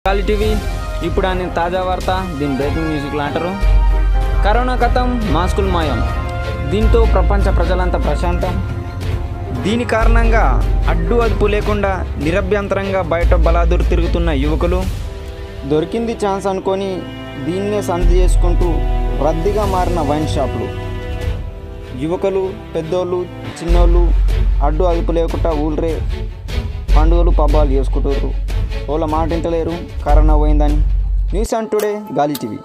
గాలి టీవీ ఇప్పుడు అనే తాజా వార్త దీని బ్రేకింగ్ న్యూస్లు అంటారు. కరోనా కథం మాస్కులు మాయం, దీంతో ప్రపంచ ప్రజలంతా ప్రశాంతం. దీని కారణంగా అడ్డు అదుపు లేకుండా నిరభ్యంతరంగా బయట బలాదురు తిరుగుతున్న యువకులు దొరికింది ఛాన్స్ అనుకొని దీన్నే సంధి చేసుకుంటూ రద్దీగా మారిన వైన్ షాపులు. యువకులు పెద్దోళ్ళు చిన్నోళ్ళు అడ్డు అదుపు లేకుండా ఊళ్ళే పండుగలు పబ్బాలు చేసుకుంటారు. వాళ్ళ మాట ఇంటలేరు కరోనా పోయిందని. న్యూస్ అండ్ టుడే గాలి టీవీ.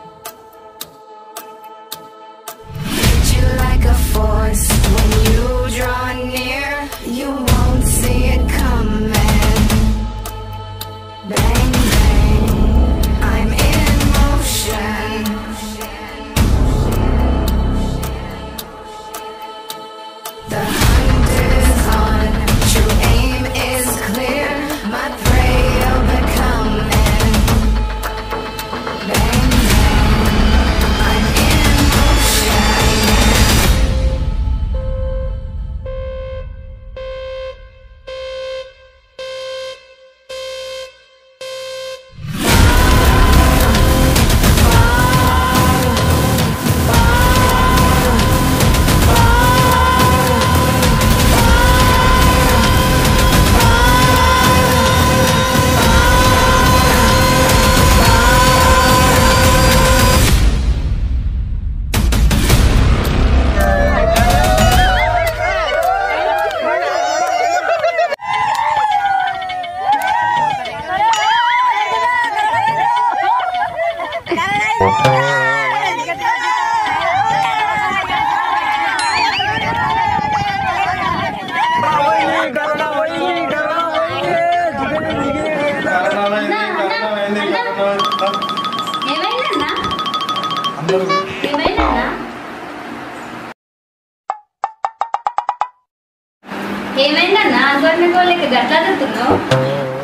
ఏమైందన్నా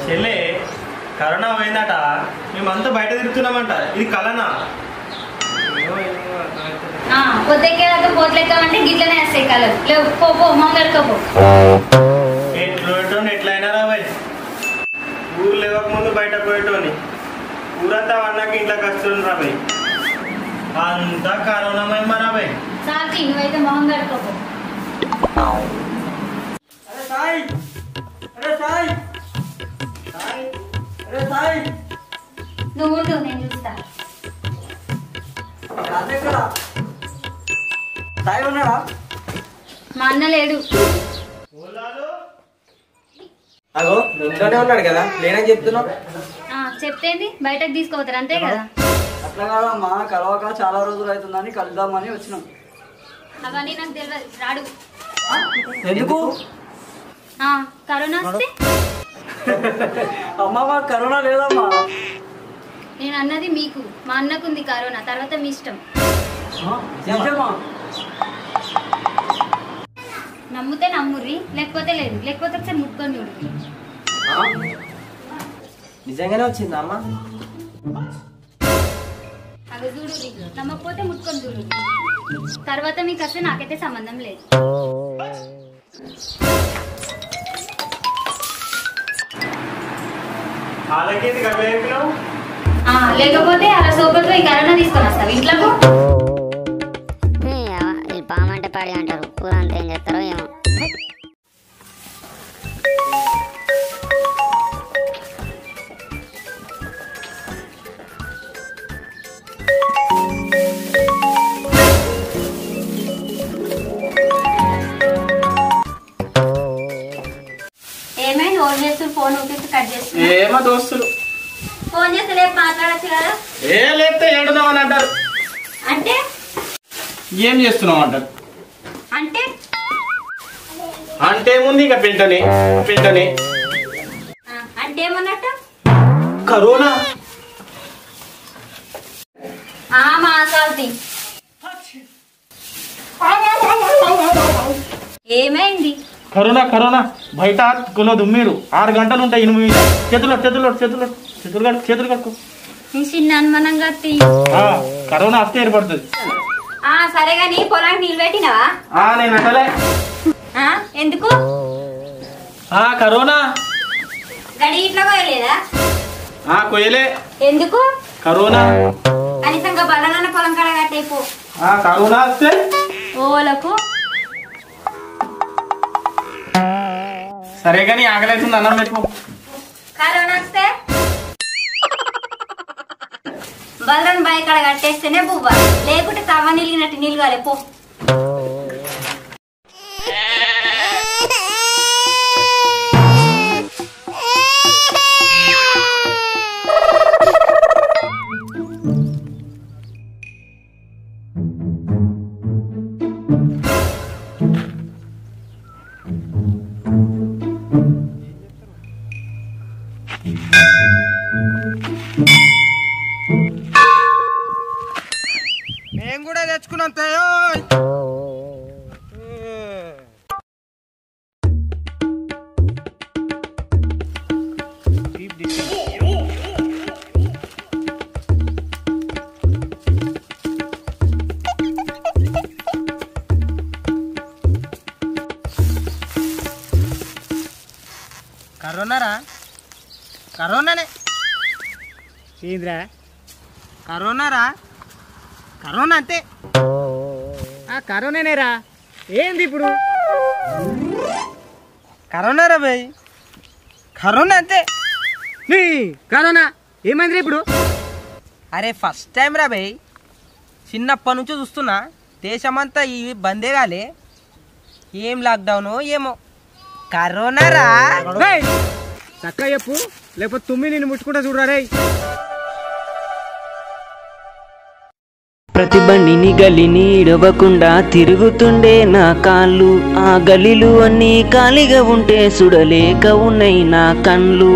చెల్లె కరోనా పోయిందట, మేమంతా బయట తిరుగుతున్నామంట. ఇది కలనా? పొద్దెక్కేదాకా పోట్లెక్కామంటే గిట్లనే వస్తాయి కలర్. లేవు పో మంగళకోపో ఎట్లయినా రాబాయ్. ఊరు లేవకముందు బయట పోయేటోని, ఊరంతా అన్నాక ఇంట్లోకి వస్తుంది రాబాయ్. అంతా కరోనా మహిమ రాబాయ్. సాకి నువ్వైతే మొహం కడుకోపో. నువ్వు ఉండు, నేను చూస్తా. మా అన్న లేడు. అగో ఇంట్లోనే ఉన్నాడు కదా, లేనని చెప్తున్నావు. చెప్తేంది బయటకు తీసుకోపోతారు అంతే కదా. అట్లా కాదమ్మా, కలవక చాలా రోజులు అవుతుందని కలుద్దామని వచ్చినాం. అవన్నీ నాకు తెలియదు, రాడు. ఎందుకు? కరోనా వస్తే అమ్మా మాకు కరోనా లేదమ్మా. నేను అన్నది మీకు, మా అన్నకుంది కరోనా, తర్వాత మీ ఇష్టం. నమ్ముతే నమ్ముర్రి, లేకపోతే లేదు. లేకపోతే ఒకసారి ముట్టుకొని చూడు. నిజంగానే వచ్చిందా అమ్మా? అవి చూడు, నమ్మకపోతే ముట్టుకొని చూడు. తర్వాత మీకు అసలు నాకైతే సంబంధం లేదు. లేకపోతే అలా సోపతో ఈ కరోనా తీసుకొని వస్తావు ఇంట్లోకి. పామంటే పడి అంటారు, ఊరంతా ఏం చేస్తారో ఏమో. ఏమైంది ఫోన్ చేస్తూ ఫోన్ ఊపిస్తూ కట్ చేస్తున్నా? ఏమో దోస్తులు ఫోన్ చేస్తే రేపు మాట్లాడచ్చు కదా. ఏ లేకపోతే ఏడుదామని అంటారు. అంటే ఏం చేస్తున్నావు అంటారు. అంటే అంటే ముందు ఇక పింటని అంటే ఏమన్నట్టు? కరోనా మా అసలు ఏమైంది? కరోనా బయట కులదు. మీరు 6 గంటలు ఉంటాయి. 8 చేతులు కడుకో. నీ చిన్న అనుమానం కత్తి. కరోనా వస్తే ఏర్పడుతుంది. సరే గాని పొలానికి నీళ్ళు పెట్టినవా? నేను అసలే ఎందుకు? కరోనా గడి ఇట్లా పోయలేదా? కొయ్యలే. ఎందుకు? కరోనా. కనీసంగా బలరాన పొలం కాడ కట్టేపో. కరోనా వస్తే ఓలకు సరే కానీ ఆకలేస్తుంది, అన్నం పెట్టుకో. కరోనా వస్తే బలరాని బాయి కాడ కట్టేస్తేనే బువ్వ, లేకుంటే తవ్వ నిలిగినట్టు నీళ్ళు కాలే పో. మేము కూడా తెచ్చుకున్నాం తేయో. కరోనారా? కరోనానే. ఏంద్రా కరోనారా? కరోనా అంతే. కరోనానేరా. ఏంది ఇప్పుడు? కరోనారా భయ్, కరోనా అంతే. కరోనా ఏమైంది ఇప్పుడు? అరే ఫస్ట్ టైం రా భయ్, చిన్నప్పటి నుంచి చూస్తున్నా దేశమంతా ఈ బందే కాలే. ఏం లాక్డౌన్ ఏమో. కరోనా రా. చక్కగా చెప్పు, లేకపోతే తుమ్మి నేను ముట్టుకుంటా చూడరా. ప్రతి బండిని గలిని ఇడవకుండా తిరుగుతుండే నా కాళ్ళు, ఆ గలిలు అన్నీ ఖాళీగా ఉంటే సుడలేక ఉన్నాయి నా కళ్ళు.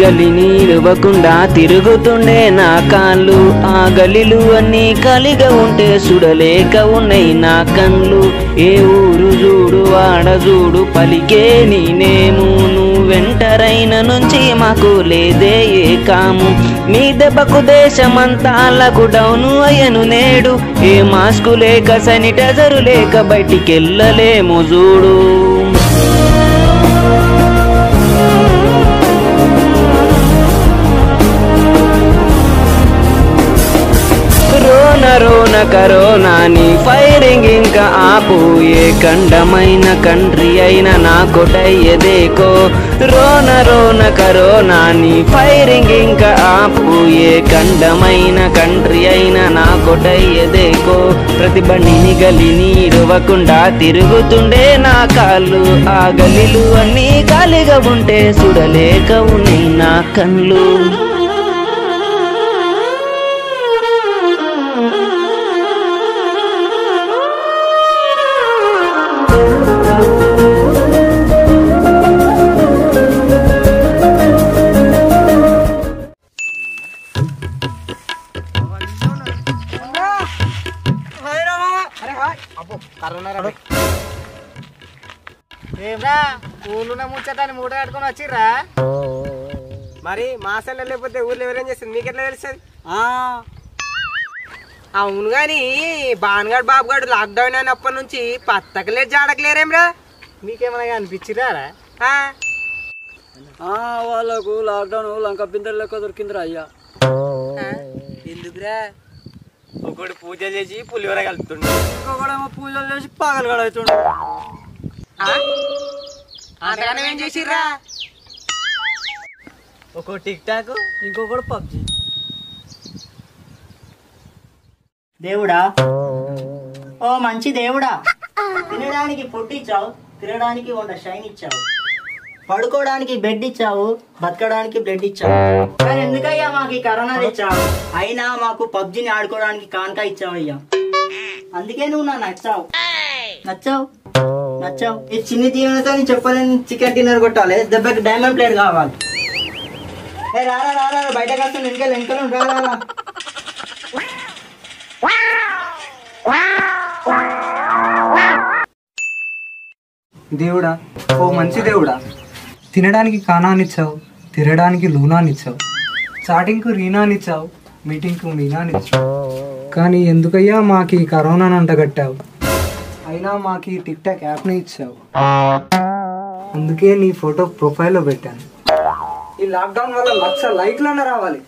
గలిని ఇడవకుండా తిరుగుతుండే నా కాళ్ళు, ఆ గలిలు అన్నీ ఖాళీగా ఉంటే సుడలేక ఉన్నాయి నా కళ్ళు. ఏ ఊరు చూడు వాడ చూడు పలికే నీ నేము, నువ్వెంటరైన నుంచి మాకు లేదే ఏ కాము. నీ దెబ్బకు దేశమంతా లాక్డౌను అయ్యను నేడు, ఏ మాస్కు లేక శానిటైజరు లేక బయటికెళ్ళలేము చూడు. రోన కరోనాని ఫైరింగ్ ఇంకా ఆపు, ఏ ఖండమైన కంట్రీ అయినా నా కొటయ్యదేకో. రోన కరోనాని ఫైరింగ్ ఇంకా ఆపు, ఏ ఖండమైన కంట్రీ అయినా నా కొటయ్యదేకో. ప్రతి బండిని గలిని ఇడవకుండా తిరుగుతుండే నా కాళ్ళు, ఆ గలిలు అన్నీ ఖాళీగా ఉంటే సుడలేక ఉన్నాయి నా కళ్ళు. ఏమ్రా ఊళ్ళో ముచ్చటాన్ని మూట కట్టుకొని వచ్చిర్రా? మరి మాసం లేకపోతే ఊర్లో ఎవరేం చేస్తుంది మీకెట్లా తెలుస్తుంది? అవును గాని బాన్గాడు బాబుగాడు లాక్డౌన్ అయినప్పటి నుంచి పత్తకలే జాడకలేరేమ్రా? మీకేమన్నా అనిపించిరా? వాళ్ళకు లాక్డౌన్ లంక బిందెలు లెక్క దొరికిందిరా అయ్యా. ఎందుకురా? ఒకటి పూజలు చేసి పులిహోర కలుపుతుండే, ఇంకొకడేమో పూజలు చేసి పాగలు గడవుతుండే. అంతగానే ఏం చేసిర్రా? ఒక టిక్ టాక్, ఇంకొకడు పబ్జి. దేవుడా, ఓ మంచి దేవుడా, తినడానికి ఫుడ్ ఇచ్చావు, తినడానికి వంట షైన్ ఇచ్చావు, పడుకోవడానికి బెడ్ ఇచ్చావు, బతకడానికి బ్లడ్ ఇచ్చావు. కానీ ఎందుకయ్యా మాకు ఈ కరోనా తెచ్చావు? అయినా మాకు పబ్జిని ఆడుకోవడానికి కాన్కా ఇచ్చావు అయ్యా. అందుకే నువ్వు నా నచ్చావు నచ్చావు నచ్చావు. ఈ చిన్ని దీవెనతో చెప్పలేని చికెన్ డిన్నర్ కొట్టాలి, దెబ్బకి డైమండ్ ప్లేట్ కావాలి. రారా రారా బయటకు వస్తాను, వెనకాల రారా. దేవుడా, ఓ మంచి దేవుడా, తినడానికి కానానిచ్చావు, తిరగడానికి లూనానిచ్చావు, చాటింగ్కు రీనానిచ్చావు, మీటింగ్కు మీనానిచ్చావు. కానీ ఎందుకయ్యా మాకు ఈ కరోనాని అంటగట్టావు? అయినా మాకు ఈ టిక్ టాక్ యాప్ని ఇచ్చావు. అందుకే నీ ఫోటో ప్రొఫైల్లో పెట్టాను. ఈ లాక్డౌన్ వల్ల 1,00,000 లైక్లన్నా రావాలి,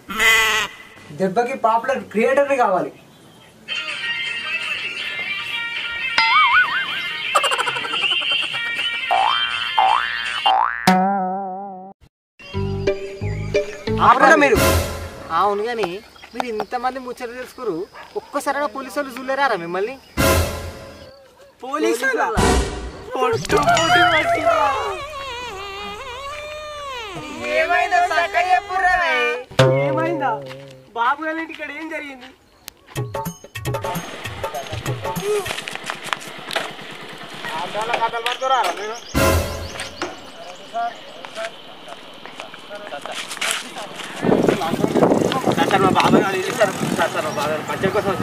దెబ్బకి పాపులర్ క్రియేటర్ని కావాలి. మీరు అవును కానీ మీరు ఇంతమంది ముచ్చట తెలుసుకోరు, ఒక్కసారి పోలీసు వాళ్ళు చూడలేరా మిమ్మల్ని? ఏమైందా బాబు గారి ఇక్కడ ఏం జరిగింది? మా బాబాయ్ పచ్చడి కోసం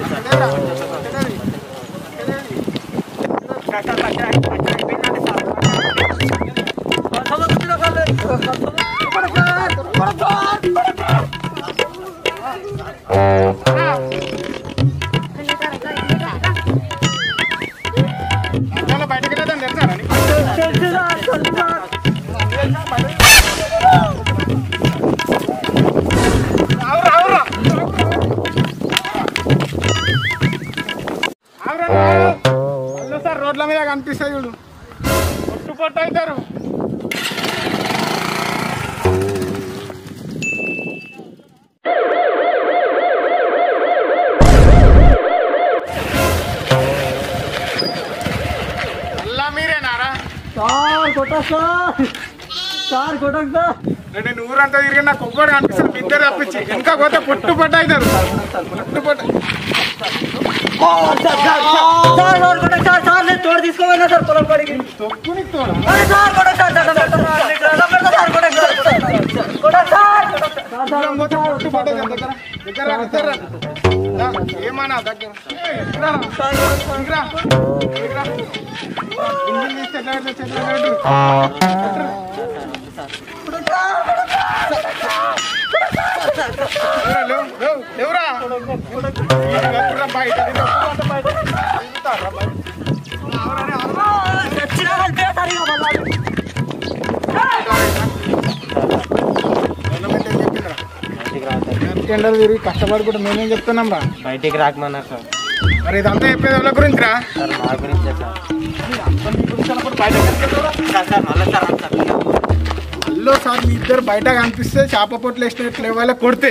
సార్ రోడ్ల మీద కనిపిస్తాయి చూడు, పొట్టు పొట్టు అవుతారు. అల్లా మీరేనారా? అంటే ఊరంతా తిరిగి నాకు ఒక్కడు కనిపిస్తుంది, ఇద్దరు తప్పించి ఇంకా పోతే పొట్టు పొట్టు అవుతారు. పొట్టు పొట్టు తోడు తీసుకోమన్నా సార్ పొలం పడికి తొక్కుని తోడు ఏమన్నా దగ్గర ఎవరా బయట ఎండలు తిరిగి కష్టపడి కూడా మేమేం చెప్తున్నాం రా, బయటికి రాకమన్నారు సార్. మరి ఇదంతా చెప్పేది ఎవరి గురించి రా? సార్ మా గురించి అల్లో సార్ మీ ఇద్దరు బయట కనిపిస్తే చేప పొట్లు వేసినట్లు ఇవ్వాలి కొడితే.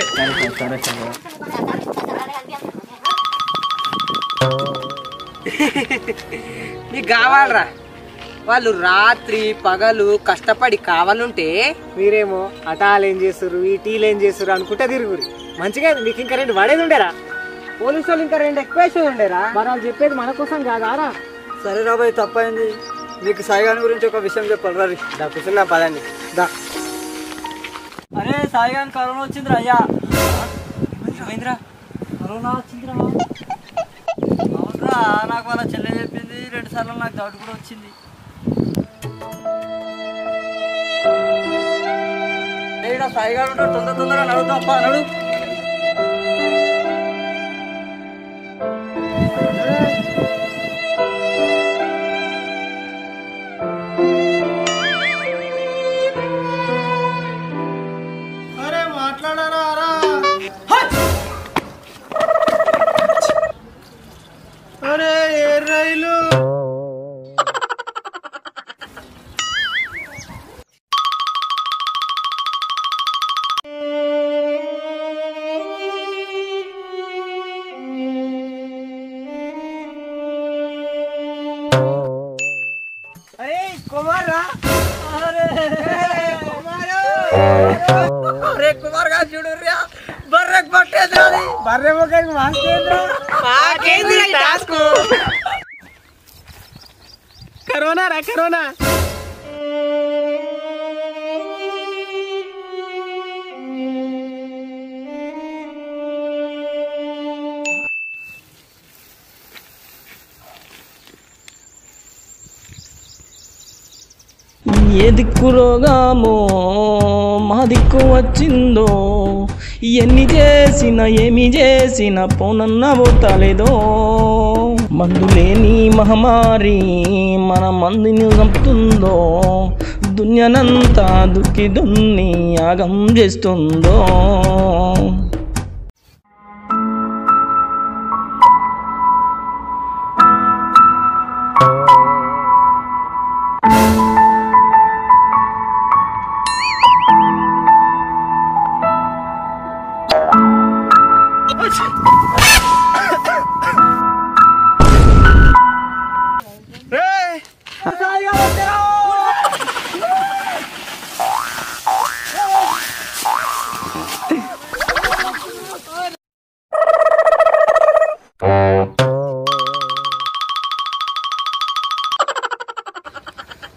నీకు కావాలరా? వాళ్ళు రాత్రి పగలు కష్టపడి కావాలంటే మీరేమో అటాలు ఏం చేస్తారు, ఈ టీలు ఏం చేస్తారు అనుకుంటే తిరుగురు. మంచిగా మీకు ఇంకా 2 పడేది ఉండేరా? పోలీసు వాళ్ళు ఇంకా 2 ఎక్కువ వేసేది ఉండేరా? మరి వాళ్ళు చెప్పేది మన కోసం కాదారా? సరే రాబాయ్, తప్పైంది. నీకు సాయిగాని గురించి ఒక విషయం చెప్పాలి రా. దా కూర్చున్నా పదండి దా. అరే సాయిగాని కరోనా వచ్చిందిరా అయ్యా. కరోనా వచ్చిందిరా? అవునరా, నాకు వాళ్ళ చెల్లె చెప్పింది. 2 సార్లు నాకు డౌట్ కూడా వచ్చింది. సాయిగాడు ఉంటాడు, తొందరగా నడుద్దాం అప్ప, నడు. అరే మాట్లాడారా? అరే ఏ రైలు కుమార్ గారు చూడు బర్రెక్ పట్టేది. బర్రె మొక్కకి కరోనా రా, కరోనా. ఏ దిక్కు రోగామో మా దిక్కు వచ్చిందో, ఎన్ని చేసినా ఏమి చేసినా పోనన్న పోతలేదో. మందు లేని మహమ్మారి మన మందిని చంపుతుందో, దున్యనంతా దుక్కి దున్ని యాగం చేస్తుందో.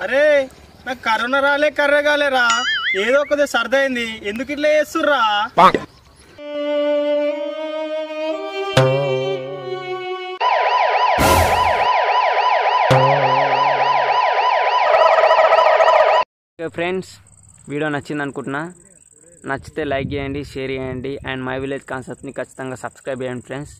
అరే నాకు కరోనా రాలే కర్రగాలేరా, ఏదో కొద్దిగా సర్దైంది, ఎందుకు ఇట్లా చేస్తుర్రా? ఫ్రెండ్స్, వీడియో నచ్చింది అనుకుంటున్నా. నచ్చితే లైక్ చేయండి, షేర్ చేయండి, అండ్ మై విలేజ్ కాన్సెప్ట్ని ఖచ్చితంగా సబ్స్క్రైబ్ చేయండి ఫ్రెండ్స్.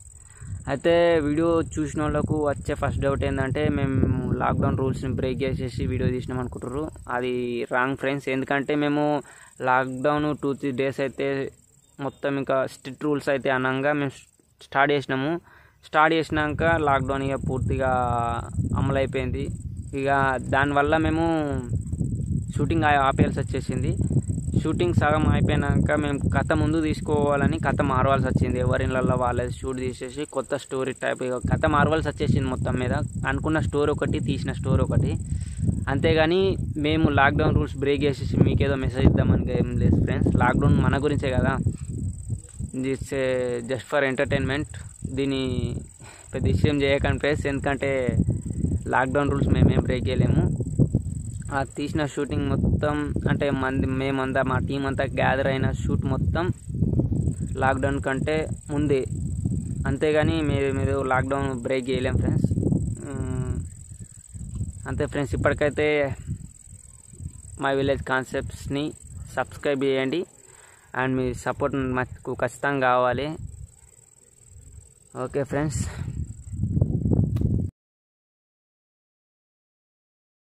అయితే వీడియో చూసిన వాళ్ళకు వచ్చే ఫస్ట్ డౌట్ ఏంటంటే, మేము లాక్డౌన్ రూల్స్ని బ్రేక్ చేసేసి వీడియో తీసినాం అనుకుంటారు. అది రాంగ్ ఫ్రెండ్స్. ఎందుకంటే మేము లాక్డౌన్ 2-3 days అయితే మొత్తం ఇంకా స్ట్రిక్ట్ రూల్స్ అయితే అనగా మేము స్టార్ట్ చేసినాము. స్టార్ట్ చేసినాక లాక్డౌన్ ఇక పూర్తిగా అమలు అయిపోయింది. ఇక దానివల్ల మేము షూటింగ్ ఆపేయాల్సి వచ్చేసింది. షూటింగ్ సగం అయిపోయినాక మేము కథ ముందు తీసుకోవాలని కథ మారవాల్సి వచ్చింది. ఎవరిళ్ళల్లో వాళ్ళది షూట్ తీసేసి కొత్త స్టోరీ టైప్ కథ మారవాల్సి వచ్చేసింది. మొత్తం మీద అనుకున్న స్టోరీ ఒకటి, తీసిన స్టోరీ ఒకటి. అంతేగాని మేము లాక్డౌన్ రూల్స్ బ్రేక్ చేసేసి మీకేదో మెసేజ్ ఇద్దామని ఏం లేదు ఫ్రెండ్స్. లాక్డౌన్ మన గురించే కదా, దిస్ జస్ట్ ఫర్ ఎంటర్టైన్మెంట్. దీన్ని పెద్ద విషయం చేయకండి ఫ్రెండ్స్, ఎందుకంటే లాక్డౌన్ రూల్స్ మేమేం బ్రేక్ చేయలేము. ఆ తీసిన షూటింగ్ మొత్తం అంటే మేమంతా మా టీం అంతా గ్యాదర్ అయిన షూట్ మొత్తం లాక్డౌన్ కంటే ముందే. అంతేగాని మీరు లాక్డౌన్ బ్రేక్ చేయలేం ఫ్రెండ్స్. అంతే ఫ్రెండ్స్. ఇప్పటికైతే మై విలేజ్ కాన్సెప్ట్స్ని సబ్స్క్రైబ్ చేయండి, అండ్ మీ సపోర్ట్ మాకు ఖచ్చితంగా కావాలి. Okay friends.